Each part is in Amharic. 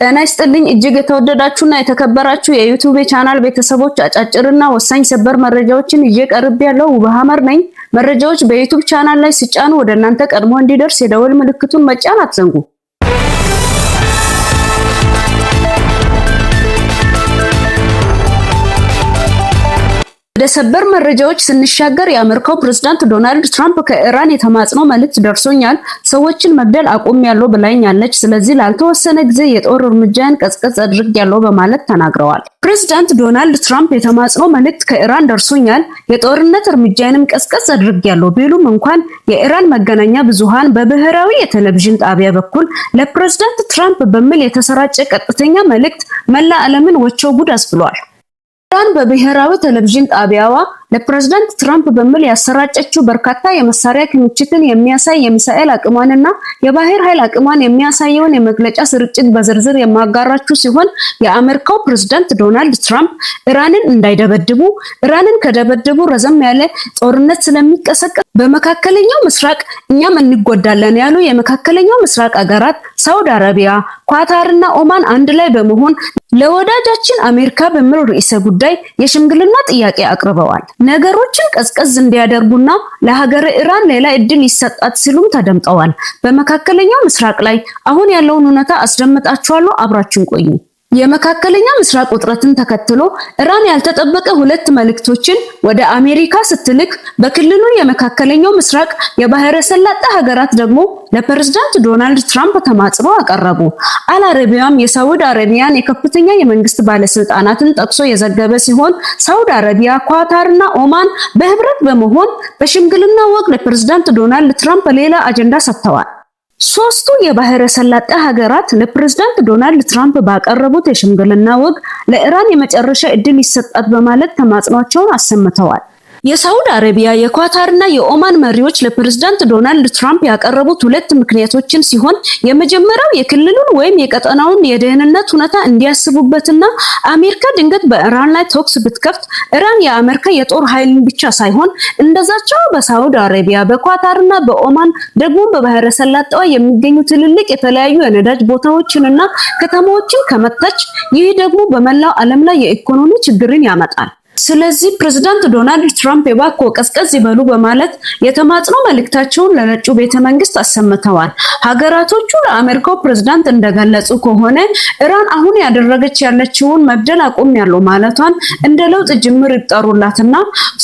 ጤና ይስጥልኝ እጅግ የተወደዳችሁና የተከበራችሁ የዩቲዩብ ቻናል ቤተሰቦች አጫጭርና ወሳኝ ሰበር መረጃዎችን ይዤ ቀርቤያለሁ። ውብሐመር ነኝ። መረጃዎች በዩቲዩብ ቻናል ላይ ሲጫኑ ወደ እናንተ ቀድሞ እንዲደርስ የደወል ምልክቱን መጫን አትዘንጉ። ወደ ሰበር መረጃዎች ስንሻገር የአሜሪካው ፕሬዝዳንት ዶናልድ ትራምፕ ከኢራን የተማጽኖ መልእክት ደርሶኛል፣ ሰዎችን መግደል አቁሜያለሁ ብላኛለች፣ ስለዚህ ላልተወሰነ ጊዜ የጦር እርምጃን ቀዝቀዝ አድርጌያለሁ በማለት ተናግረዋል። ፕሬዝዳንት ዶናልድ ትራምፕ የተማጽኖ መልእክት ከኢራን ደርሶኛል፣ የጦርነት እርምጃንም ቀዝቀዝ አድርጌያለሁ ቢሉም እንኳን የኢራን መገናኛ ብዙሃን በብሔራዊ የቴሌቪዥን ጣቢያ በኩል ለፕሬዝዳንት ትራምፕ በሚል የተሰራጨ ቀጥተኛ መልእክት መላ ዓለምን ወቸው ጉድ አስብሏል። ኢራን በብሔራዊ ቴሌቪዥን ጣቢያዋ ለፕሬዝዳንት ትራምፕ በሚል ያሰራጨችው በርካታ የመሳሪያ ክምችትን የሚያሳይ የሚሳኤል አቅሟንና የባህር ኃይል አቅሟን የሚያሳየውን የመግለጫ ስርጭት በዝርዝር የማጋራችሁ ሲሆን የአሜሪካው ፕሬዝዳንት ዶናልድ ትራምፕ ኢራንን እንዳይደበድቡ፣ ኢራንን ከደበደቡ ረዘም ያለ ጦርነት ስለሚቀሰቀስ በመካከለኛው ምስራቅ እኛም እንጎዳለን ያሉ የመካከለኛው ምስራቅ አገራት ሳውዲ አረቢያ፣ ኳታርና ኦማን አንድ ላይ በመሆን ለወዳጃችን አሜሪካ በሚል ርዕሰ ጉዳይ የሽምግልና ጥያቄ አቅርበዋል። ነገሮችን ቀዝቀዝ እንዲያደርጉና ለሀገረ ኢራን ሌላ እድል ይሰጣት ሲሉም ተደምጠዋል። በመካከለኛው ምስራቅ ላይ አሁን ያለውን ሁኔታ አስደምጣችኋለሁ፣ አብራችሁን ቆዩ። የመካከለኛ ምስራቅ ውጥረትን ተከትሎ ኢራን ያልተጠበቀ ሁለት መልእክቶችን ወደ አሜሪካ ስትልክ በክልሉ የመካከለኛው ምስራቅ የባህረ ሰላጤ ሀገራት ደግሞ ለፕሬዝዳንት ዶናልድ ትራምፕ ተማጽኖ አቀረቡ። አልአረቢያም የሳውዲ አረቢያን የከፍተኛ የመንግስት ባለስልጣናትን ጠቅሶ የዘገበ ሲሆን ሳውዲ አረቢያ፣ ኳታርና ኦማን በህብረት በመሆን በሽምግልና ወቅት ለፕሬዝዳንት ዶናልድ ትራምፕ ሌላ አጀንዳ ሰጥተዋል። ሶስቱ የባህረ ሰላጤ ሀገራት ለፕሬዝዳንት ዶናልድ ትራምፕ ባቀረቡት የሽምግልና ወግ ለኢራን የመጨረሻ እድል ይሰጣት በማለት ተማጽኗቸውን አሰምተዋል። የሳውዲ አረቢያ፣ የኳታርና የኦማን መሪዎች ለፕሬዝዳንት ዶናልድ ትራምፕ ያቀረቡት ሁለት ምክንያቶችን ሲሆን የመጀመሪያው የክልሉን ወይም የቀጠናውን የደህንነት ሁኔታ እንዲያስቡበትና አሜሪካ ድንገት በኢራን ላይ ተኩስ ብትከፍት ኢራን የአሜሪካ የጦር ኃይልን ብቻ ሳይሆን እንደዛቸው በሳውዲ አረቢያ፣ በኳታርና በኦማን ደግሞ በባህረ ሰላጤዋ የሚገኙ ትልልቅ የተለያዩ የነዳጅ ቦታዎችንና ከተማዎችን ከመታች ይህ ደግሞ በመላው ዓለም ላይ የኢኮኖሚ ችግርን ያመጣል። ስለዚህ ፕሬዝዳንት ዶናልድ ትራምፕ እባክዎ ቀዝቀዝ ይበሉ በማለት የተማጽኖ መልእክታቸውን ለነጩ ቤተ መንግስት አሰምተዋል። ሀገራቶቹ ለአሜሪካው ፕሬዝዳንት እንደገለጹ ከሆነ ኢራን አሁን ያደረገች ያለችውን መግደል አቁሜያለሁ ማለቷን እንደ ለውጥ ጅምር ይጠሩላትና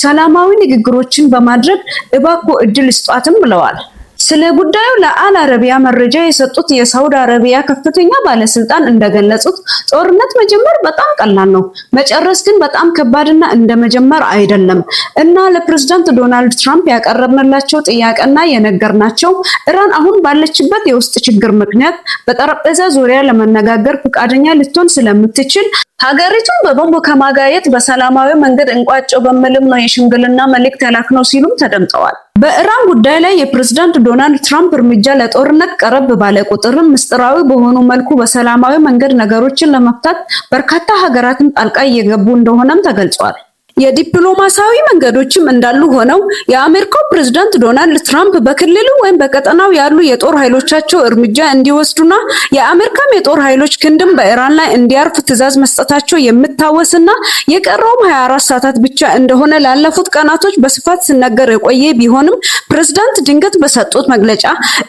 ሰላማዊ ንግግሮችን በማድረግ እባክዎ እድል ይስጧትም ብለዋል። ስለ ጉዳዩ ለአል አረቢያ መረጃ የሰጡት የሳውዲ አረቢያ ከፍተኛ ባለስልጣን እንደገለጹት ጦርነት መጀመር በጣም ቀላል ነው፣ መጨረስ ግን በጣም ከባድና እንደመጀመር አይደለም እና ለፕሬዝዳንት ዶናልድ ትራምፕ ያቀረብንላቸው ጥያቄና የነገርናቸው ኢራን አሁን ባለችበት የውስጥ ችግር ምክንያት በጠረጴዛ ዙሪያ ለመነጋገር ፈቃደኛ ልትሆን ስለምትችል ሀገሪቱን በቦምብ ከማጋየት በሰላማዊ መንገድ እንቋጨው በሚልም ነው የሽምግልና መልእክት ያላክነው ሲሉም ተደምጠዋል። በኢራን ጉዳይ ላይ የፕሬዝዳንት ዶናልድ ትራምፕ እርምጃ ለጦርነት ቀረብ ባለ ቁጥርም ምስጢራዊ በሆኑ መልኩ በሰላማዊ መንገድ ነገሮችን ለመፍታት በርካታ ሀገራትን ጣልቃ እየገቡ እንደሆነም ተገልጿል። የዲፕሎማሲያዊ መንገዶችም እንዳሉ ሆነው የአሜሪካው ፕሬዝዳንት ዶናልድ ትራምፕ በክልሉ ወይም በቀጠናው ያሉ የጦር ኃይሎቻቸው እርምጃ እንዲወስዱና የአሜሪካም የጦር ኃይሎች ክንድም በኢራን ላይ እንዲያርፍ ትዕዛዝ መስጠታቸው የሚታወስና የቀረውም 24 ሰዓታት ብቻ እንደሆነ ላለፉት ቀናቶች በስፋት ሲነገር የቆየ ቢሆንም ፕሬዝዳንት ድንገት በሰጡት መግለጫ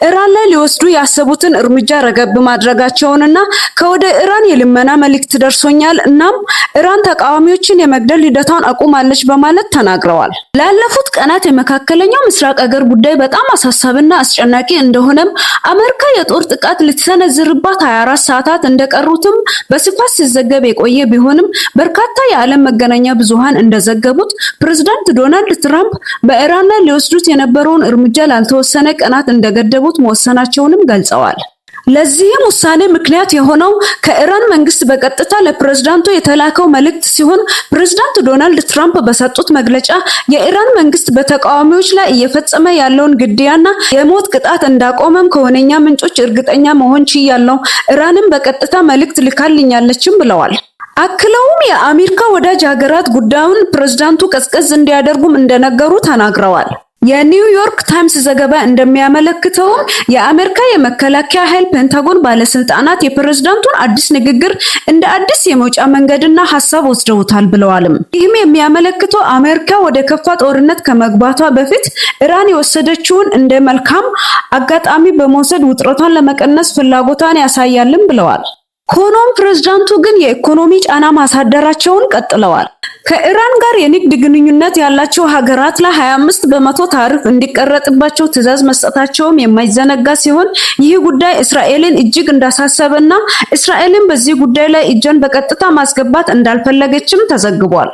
ኢራን ላይ ሊወስዱ ያሰቡትን እርምጃ ረገብ ማድረጋቸውንና ከወደ ኢራን የልመና መልእክት ደርሶኛል፣ እናም ኢራን ተቃዋሚዎችን የመግደል ሂደቷን አቁማለች በማለት ተናግረዋል። ላለፉት ቀናት የመካከለኛው ምስራቅ አገር ጉዳይ በጣም አሳሳቢና አስጨናቂ እንደሆነም አሜሪካ የጦር ጥቃት ልትሰነዝርባት 24 ሰዓታት እንደቀሩትም በስፋት ሲዘገብ የቆየ ቢሆንም በርካታ የዓለም መገናኛ ብዙሃን እንደዘገቡት ፕሬዝዳንት ዶናልድ ትራምፕ በኢራን ላይ ሊወስዱት የነበረውን እርምጃ ላልተወሰነ ቀናት እንደገደቡት መወሰናቸውንም ገልጸዋል። ለዚህም ውሳኔ ምክንያት የሆነው ከኢራን መንግስት በቀጥታ ለፕሬዝዳንቱ የተላከው መልእክት ሲሆን ፕሬዝዳንት ዶናልድ ትራምፕ በሰጡት መግለጫ የኢራን መንግስት በተቃዋሚዎች ላይ እየፈጸመ ያለውን ግድያና የሞት ቅጣት እንዳቆመም ከሆነኛ ምንጮች እርግጠኛ መሆን ችያለሁ፣ ኢራንም በቀጥታ መልእክት ልካልኛለችም ብለዋል። አክለውም የአሜሪካ ወዳጅ ሀገራት ጉዳዩን ፕሬዝዳንቱ ቀዝቀዝ እንዲያደርጉም እንደነገሩ ተናግረዋል። የኒውዮርክ ታይምስ ዘገባ እንደሚያመለክተው የአሜሪካ የመከላከያ ኃይል ፔንታጎን ባለስልጣናት የፕሬዝዳንቱን አዲስ ንግግር እንደ አዲስ የመውጫ መንገድና ሐሳብ ወስደውታል ብለዋልም። ይህም የሚያመለክተው አሜሪካ ወደ ከፋ ጦርነት ከመግባቷ በፊት ኢራን የወሰደችውን እንደ መልካም አጋጣሚ በመውሰድ ውጥረቷን ለመቀነስ ፍላጎቷን ያሳያልም ብለዋል። ሆኖም ፕሬዝዳንቱ ግን የኢኮኖሚ ጫና ማሳደራቸውን ቀጥለዋል። ከኢራን ጋር የንግድ ግንኙነት ያላቸው ሀገራት ላይ 25% ታሪፍ እንዲቀረጥባቸው ትዕዛዝ መስጠታቸውም የማይዘነጋ ሲሆን ይህ ጉዳይ እስራኤልን እጅግ እንዳሳሰበና እስራኤልን በዚህ ጉዳይ ላይ እጇን በቀጥታ ማስገባት እንዳልፈለገችም ተዘግቧል።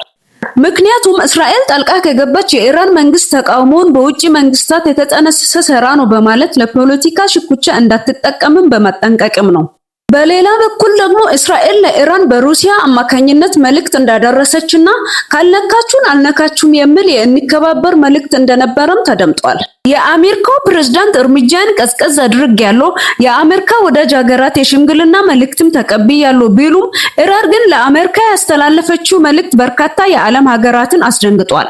ምክንያቱም እስራኤል ጣልቃ ከገባች የኢራን መንግስት ተቃውሞውን በውጭ መንግስታት የተጠነሰሰ ሥራ ነው በማለት ለፖለቲካ ሽኩቻ እንዳትጠቀምም በመጠንቀቅም ነው። በሌላ በኩል ደግሞ እስራኤል ለኢራን በሩሲያ አማካኝነት መልእክት እንዳደረሰችና ካልነካችሁን አልነካችሁም የሚል የሚከባበር መልእክት እንደነበረም ተደምጧል። የአሜሪካው ፕሬዝዳንት እርምጃን ቀዝቀዝ አድርጌያለሁ፣ የአሜሪካ ወዳጅ ሀገራት የሽምግልና መልእክትም ተቀብያለሁ ቢሉም ኢራን ግን ለአሜሪካ ያስተላለፈችው መልእክት በርካታ የዓለም ሀገራትን አስደንግጧል።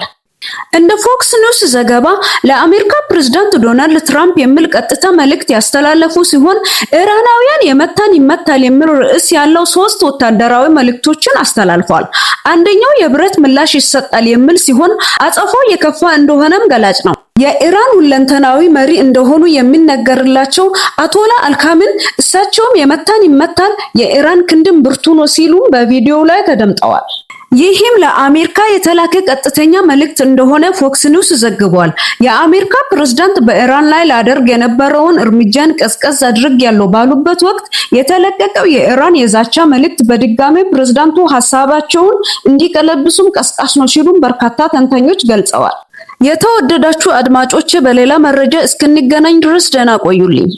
እንደ ፎክስ ኒውስ ዘገባ ለአሜሪካ ፕሬዝዳንት ዶናልድ ትራምፕ የሚል ቀጥታ መልእክት ያስተላለፉ ሲሆን ኢራናውያን የመታን ይመታል የሚል ርዕስ ያለው 3 ወታደራዊ መልእክቶችን አስተላልፏል። አንደኛው የብረት ምላሽ ይሰጣል የሚል ሲሆን አጸፋው የከፋ እንደሆነም ገላጭ ነው። የኢራን ሁለንተናዊ መሪ እንደሆኑ የሚነገርላቸው አያቶላ አልካሚኒ እሳቸውም የመታን ይመታል፣ የኢራን ክንድም ብርቱ ነው ሲሉ በቪዲዮው ላይ ተደምጠዋል። ይህም ለአሜሪካ የተላከ ቀጥተኛ መልእክት እንደሆነ ፎክስ ኒውስ ዘግቧል። የአሜሪካ ፕሬዝዳንት በኢራን ላይ ላደርግ የነበረውን እርምጃን ቀዝቀዝ አድርጌያለሁ ባሉበት ወቅት የተለቀቀው የኢራን የዛቻ መልእክት በድጋሚ ፕሬዝዳንቱ ሐሳባቸውን እንዲቀለብሱም ቀስቃሽ ነው ሲሉም በርካታ ተንታኞች ገልጸዋል። የተወደዳችሁ አድማጮች በሌላ መረጃ እስክንገናኝ ድረስ ደህና ቆዩልኝ።